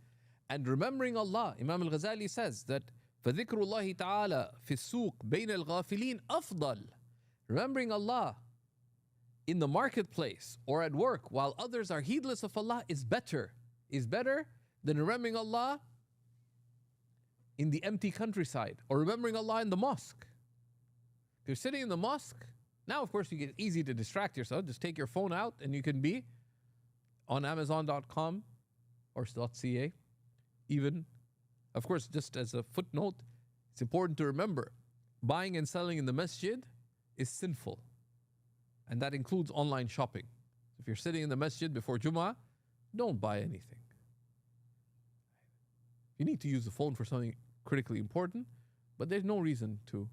And remembering Allah, Imam al-Ghazali says that فَذِكْرُ اللَّهِ تَعَالَى فِي السُّوقِ بَيْنَ الْغَافِلِينَ أَفْضَلُ. Remembering Allah in the marketplace or at work while others are heedless of Allah is better than remembering Allah in the empty countryside or remembering Allah in the mosque. If you're sitting in the mosque, now of course you get easy to distract yourself. Just take your phone out and you can be on Amazon.com or .ca. Even, of course, just as a footnote, it's important to remember buying and selling in the masjid is sinful. And that includes online shopping. If you're sitting in the masjid before Jummah, don't buy anything. You need to use the phone for something critically important, but there's no reason to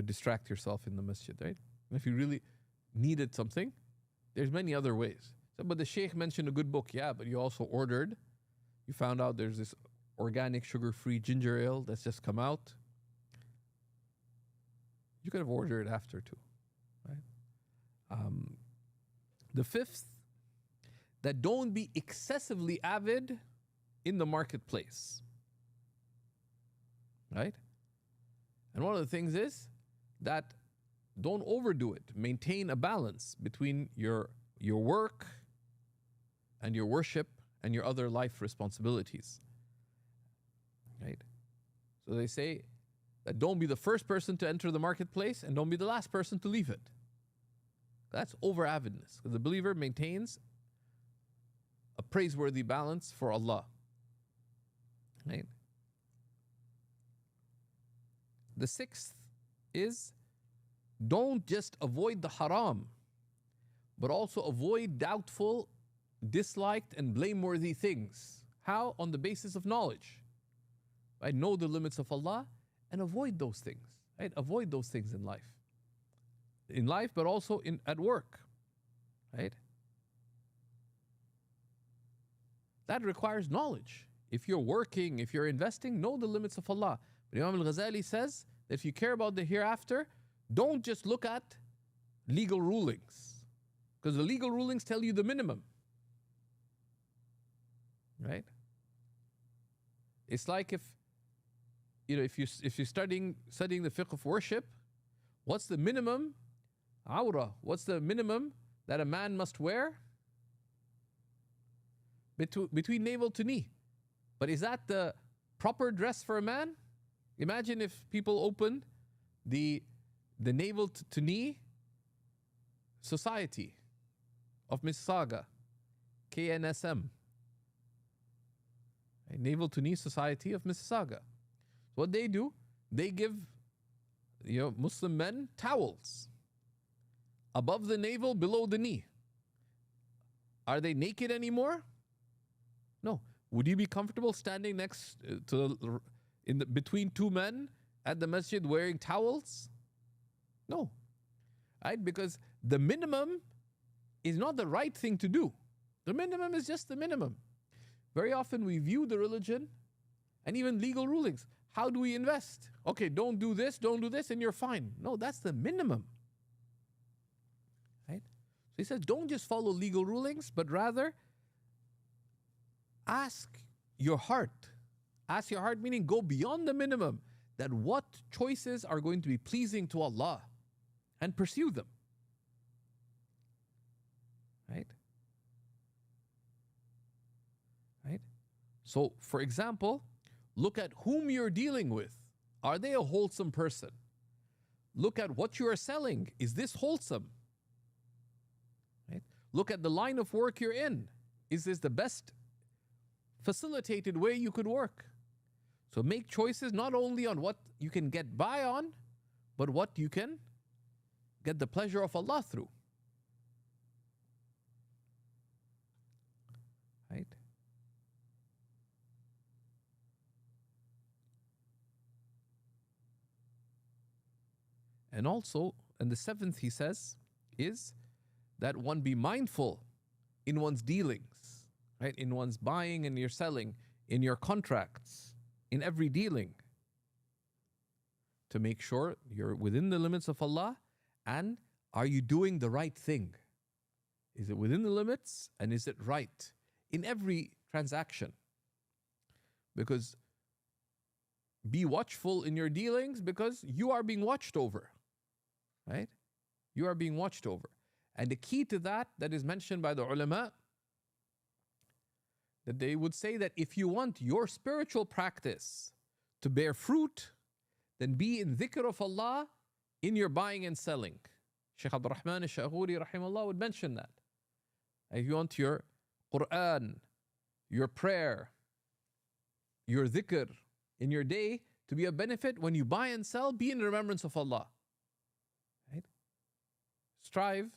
distract yourself in the masjid, right? And if you really needed something, there's many other ways. So, but the Shaykh mentioned a good book, yeah, but you also you found out there's this organic sugar-free ginger ale that's just come out. You could have ordered it after too, right? The fifth, that don't be excessively avid in the marketplace. Right? And one of the things is that don't overdo it. Maintain a balance between your work and your worship and your other life responsibilities. Right? So they say that don't be the first person to enter the marketplace and don't be the last person to leave it. That's over avidness. Because the believer maintains a praiseworthy balance for Allah. Right? The sixth is don't just avoid the haram, but also avoid doubtful, disliked, and blameworthy things. How? On the basis of knowledge. Right? Know the limits of Allah and avoid those things. Right? Avoid those things in life. In life, but also at work. Right? That requires knowledge. If you're working, if you're investing, know the limits of Allah. But Imam Ghazali says that if you care about the hereafter, don't just look at legal rulings. Because the legal rulings tell you the minimum. Right? It's like if you're studying the fiqh of worship, what's the minimum awrah? What's the minimum that a man must wear? Between navel to knee. But is that the proper dress for a man? Imagine if people opened the navel to knee society of Mississauga, KNSM. A navel to knee society of Mississauga. What they do, they give Muslim men towels above the navel, below the knee. Are they naked anymore? No. Would you be comfortable standing next between two men at the masjid wearing towels? No. Right? Because the minimum is not the right thing to do. The minimum is just the minimum. Very often we view the religion and even legal rulings. How do we invest? Okay, don't do this, and you're fine. No, that's the minimum. Right? So he says, don't just follow legal rulings, but rather ask your heart. Ask your heart, meaning go beyond the minimum, that what choices are going to be pleasing to Allah, and pursue them. Right? Right? So, for example, look at whom you're dealing with. Are they a wholesome person? Look at what you are selling. Is this wholesome? Right? Look at the line of work you're in. Is this the best facilitated way you could work? So make choices not only on what you can get by on, but what you can get the pleasure of Allah through. Right? And also, and the seventh he says, is that one be mindful in one's dealings, right? In one's buying and your selling, in your contracts, in every dealing, to make sure you're within the limits of Allah, and are you doing the right thing? Is it within the limits, and is it right in every transaction? Because be watchful in your dealings, because you are being watched over. Right? You are being watched over. And the key to that is mentioned by the ulama, that they would say that if you want your spiritual practice to bear fruit, then be in dhikr of Allah in your buying and selling. Shaykh Abdul Rahman al-Shaghuri rahimahullah would mention that. If you want your Quran, your prayer, your dhikr in your day to be a benefit, when you buy and sell, be in remembrance of Allah. Right? Strive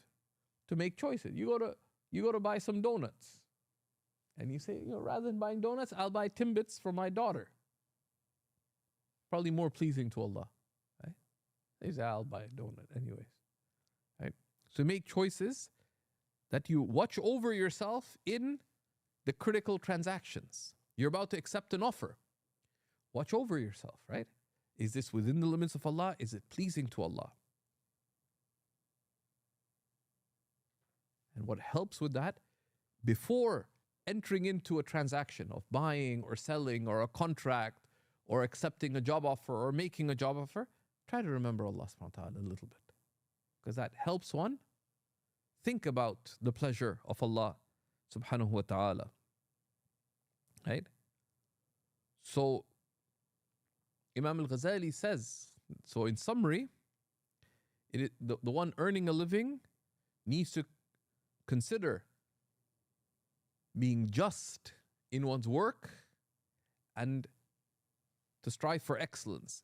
to make choices. You go to buy some donuts, and you say, rather than buying donuts, I'll buy Timbits for my daughter. Probably more pleasing to Allah. Right? They say, I'll buy a donut anyways. Right? So make choices that you watch over yourself in the critical transactions. You're about to accept an offer. Watch over yourself, right? Is this within the limits of Allah? Is it pleasing to Allah? And what helps with that, before entering into a transaction of buying or selling or a contract or accepting a job offer or making a job offer, try to remember Allah subhanahu wa ta'ala a little bit. Because that helps one think about the pleasure of Allah subhanahu wa ta'ala. Right? So Imam al-Ghazali says, so in summary, the one earning a living needs to consider being just in one's work and to strive for excellence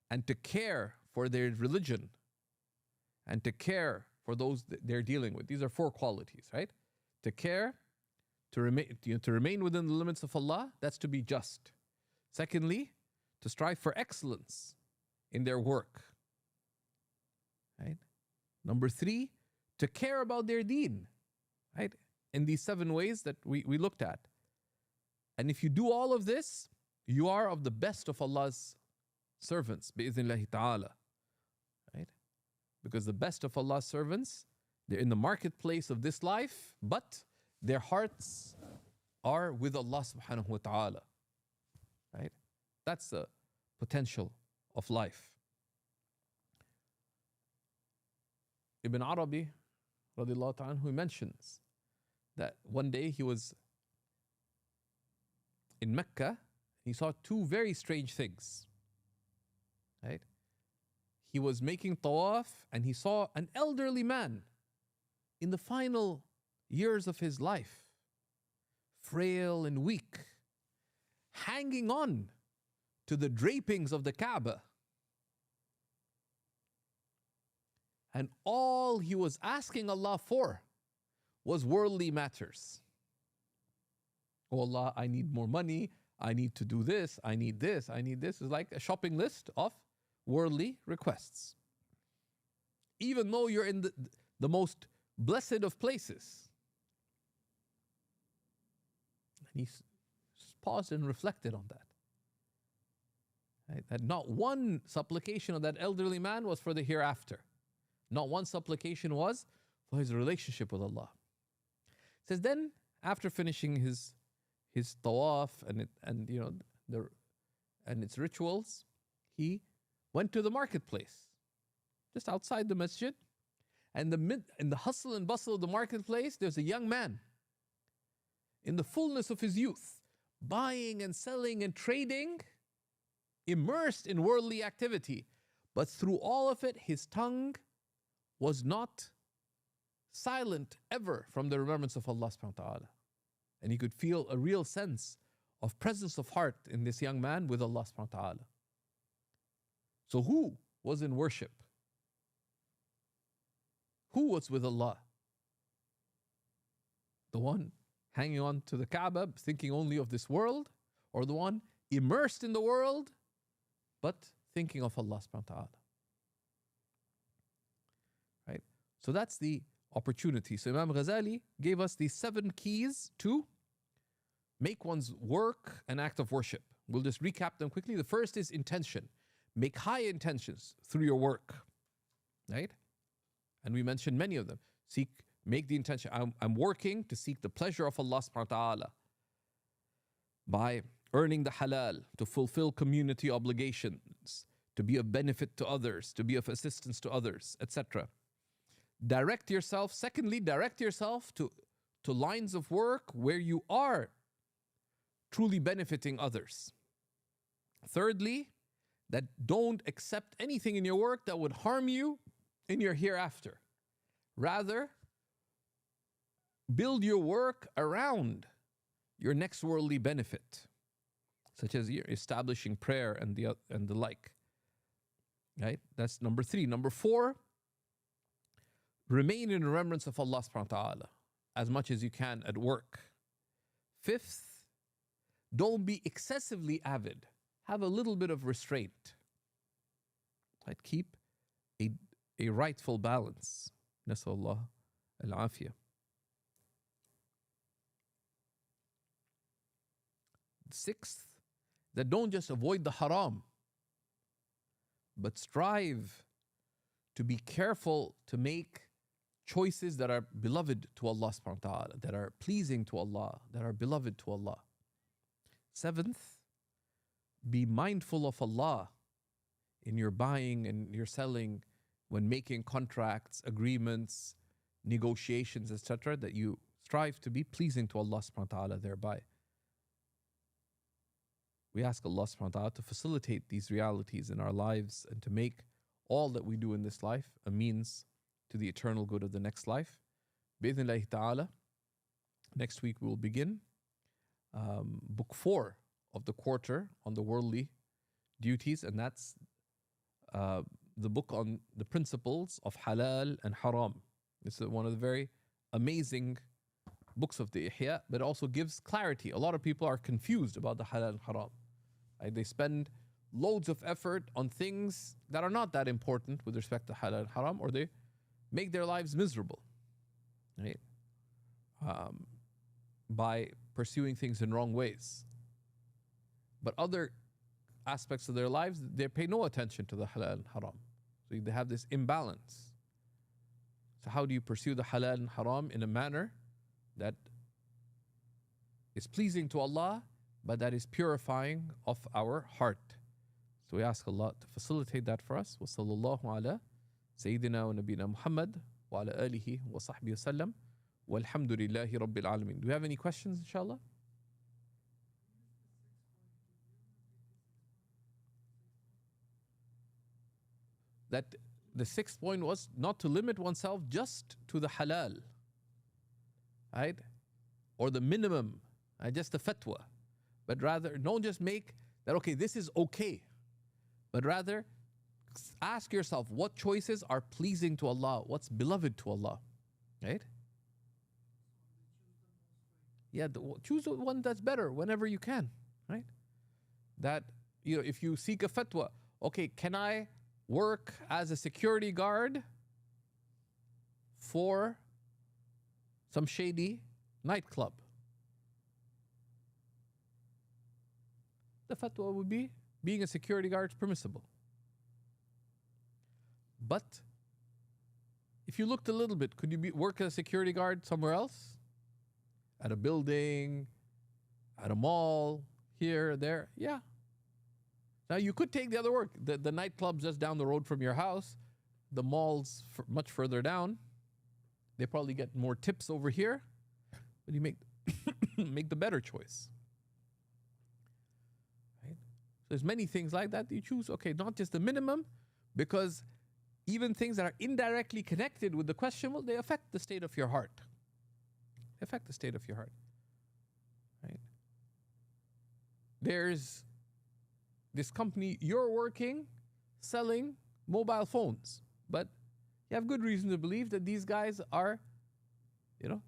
and to care for their religion and to care for those that they're dealing with. These are 4 qualities, right? To care, to remain within the limits of Allah, that's to be just. Secondly, to strive for excellence in their work, right? Number 3, to care about their deen, right? In these 7 ways that we looked at. And if you do all of this, you are of the best of Allah's servants, bi'idhnillahi ta'ala, right? Because the best of Allah's servants, they're in the marketplace of this life, but their hearts are with Allah subhanahu wa ta'ala, right? That's the potential of life. Ibn Arabi, radiallahu ta'ala, who mentions that one day he was in Mecca, he saw 2 very strange things, right? He was making tawaf and he saw an elderly man in the final years of his life, frail and weak, hanging on to the drapings of the Kaaba. And all he was asking Allah for was worldly matters. Oh Allah, I need more money, I need to do this, I need this, I need this. It's like a shopping list of worldly requests. Even though you're in the most blessed of places. And he paused and reflected on that. Right? That not one supplication of that elderly man was for the hereafter. Not one supplication was for his relationship with Allah. It says then, after finishing his tawaf and its rituals, he went to the marketplace, just outside the masjid. And in the hustle and bustle of the marketplace, there's a young man in the fullness of his youth, buying and selling and trading, immersed in worldly activity. But through all of it, his tongue was not silent ever from the remembrance of Allah subhanahu wa ta'ala. And he could feel a real sense of presence of heart in this young man with Allah subhanahu wa ta'ala. So who was in worship? Who was with Allah? The one hanging on to the Kaaba, thinking only of this world, or the one immersed in the world, but thinking of Allah subhanahu wa ta'ala? Right? So that's the opportunity. So Imam Ghazali gave us these 7 keys to make one's work an act of worship. We'll just recap them quickly. The first is intention. Make high intentions through your work. Right? And we mentioned many of them. Make the intention. I'm working to seek the pleasure of Allah subhanahu wa ta'ala by earning the halal, to fulfill community obligations, to be of benefit to others, to be of assistance to others, etc. Direct yourself. Secondly, direct yourself to lines of work where you are truly benefiting others. Thirdly, that don't accept anything in your work that would harm you in your hereafter. Rather, build your work around your next worldly benefit, such as establishing prayer and the like. Right? That's number 3. Number 4, remain in remembrance of Allah subhanahu wa ta'ala as much as you can at work. 5th, don't be excessively avid. Have a little bit of restraint. Right? Keep a rightful balance. Nasallallahu al-afiyah. 6th, that don't just avoid the haram, but strive to be careful to make choices that are beloved to Allah subhanahu wa ta'ala, that are pleasing to Allah, that are beloved to Allah. Seventh, be mindful of Allah in your buying and your selling, when making contracts, agreements, negotiations, etc., that you strive to be pleasing to Allah subhanahu wa ta'ala thereby. We ask Allah subhanahu wa ta'ala to facilitate these realities in our lives and to make all that we do in this life a means to the eternal good of the next life. Bi-idhnillahi ta'ala, next week we will begin book 4 of the quarter on the worldly duties, and that's the book on the principles of halal and haram. This is one of the very amazing books of the Ihya, but also gives clarity. A lot of people are confused about the halal and haram. Right? They spend loads of effort on things that are not that important with respect to halal and haram, or they make their lives miserable, right? By pursuing things in wrong ways. But other aspects of their lives, they pay no attention to the halal and haram. So they have this imbalance. So how do you pursue the halal and haram in a manner that is pleasing to Allah, but that is purifying of our heart? So we ask Allah to facilitate that for us. Wa sallallahu ala Sayyidina wa Nabina Muhammad wa ala alihi wa sahbihi wa sallam. Walhamdulillahi Rabbil Alameen. Do we have any questions, inshallah? That the sixth point was not to limit oneself just to the halal, right? Or the minimum, just the fatwa. But rather, don't just make that, okay, this is okay. But rather, ask yourself, what choices are pleasing to Allah? What's beloved to Allah? Right? Yeah, choose the one that's better whenever you can, right? That, if you seek a fatwa, okay, can I work as a security guard for some shady nightclub? The fatwa would be, being a security guard is permissible. But if you looked a little bit, could you work as a security guard somewhere else? At a building, at a mall, here, there? Yeah. Now you could take the other work. The nightclub's just down the road from your house. The mall's much further down. They probably get more tips over here. But you make the better choice. Right? So there's many things like that you choose. Okay, not just the minimum, because even things that are indirectly connected with the question, well, they affect the state of your heart. They affect the state of your heart. Right? There's this company, you're working, selling mobile phones, but you have good reason to believe that these guys are, in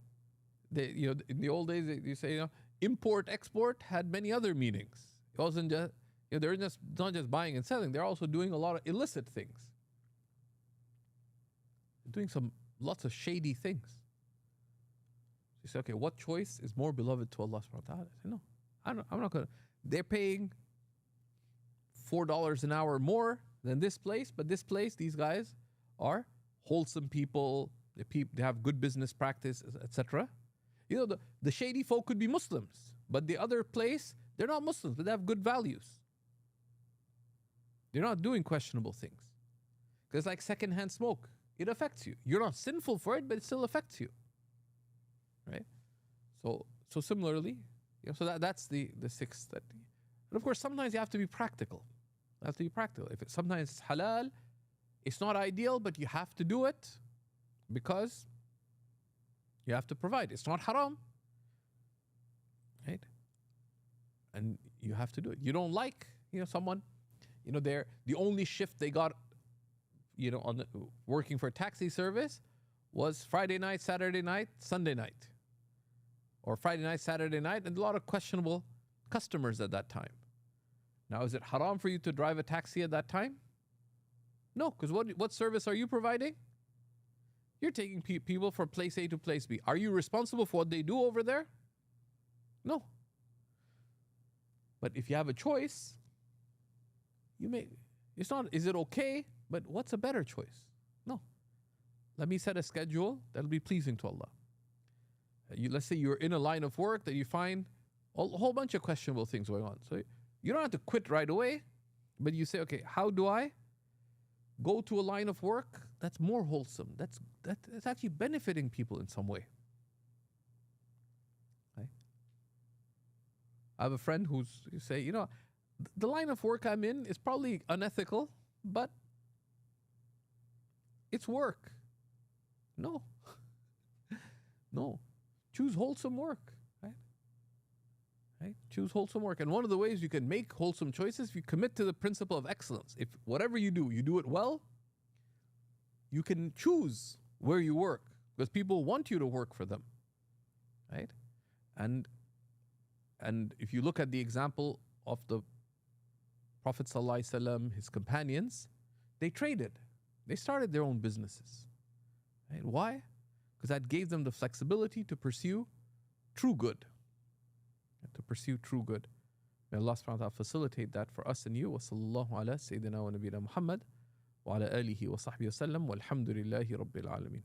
the old days, you say, import, export had many other meanings. It wasn't just, they're just not just buying and selling, they're also doing a lot of illicit things. They're doing lots of shady things. You say, okay, what choice is more beloved to Allah subhanahu wa ta'ala? I say, no, I'm not going to. They're paying $4 an hour more than this place, but this place, these guys are wholesome people, they have good business practice, etc. The shady folk could be Muslims, but the other place, they're not Muslims, but they have good values. They're not doing questionable things. Because like secondhand smoke, it affects you. You're not sinful for it, but it still affects you. Right? So similarly, so that's the sixth. And of course, sometimes you have to be practical. Sometimes it's halal, it's not ideal, but you have to do it because you have to provide. It's not haram, right? And you have to do it. You don't like, someone, they're the only shift they got, on working for a taxi service was Friday night, Saturday night, Sunday night, or Friday night, Saturday night, and a lot of questionable customers at that time. Now, is it haram for you to drive a taxi at that time? No, because what service are you providing? You're taking people from place A to place B. Are you responsible for what they do over there? No. But if you have a choice, it's not, is it okay? But what's a better choice? No. let me set a schedule that'll be pleasing to Allah. Let's say you're in a line of work that you find a whole bunch of questionable things going on. So you don't have to quit right away, but you say, okay, how do I go to a line of work that's more wholesome, that's actually benefiting people in some way? Right? I have a friend who's say, the line of work I'm in is probably unethical, but it's work. No. No. Choose wholesome work. Right? Choose wholesome work. And one of the ways you can make wholesome choices, if you commit to the principle of excellence. If whatever you do it well, you can choose where you work because people want you to work for them. Right? And if you look at the example of the Prophet ﷺ, his companions, they traded. They started their own businesses. Right? Why? Because that gave them the flexibility to pursue true good. To pursue true good. May Allah subhanahu wa ta'ala facilitate that for us and you. Wa sallallahu ala Sayyidina wa Nabina Muhammad wa ala alihi wa sahbihi wa sallam walhamdulillahi rabbil alameen.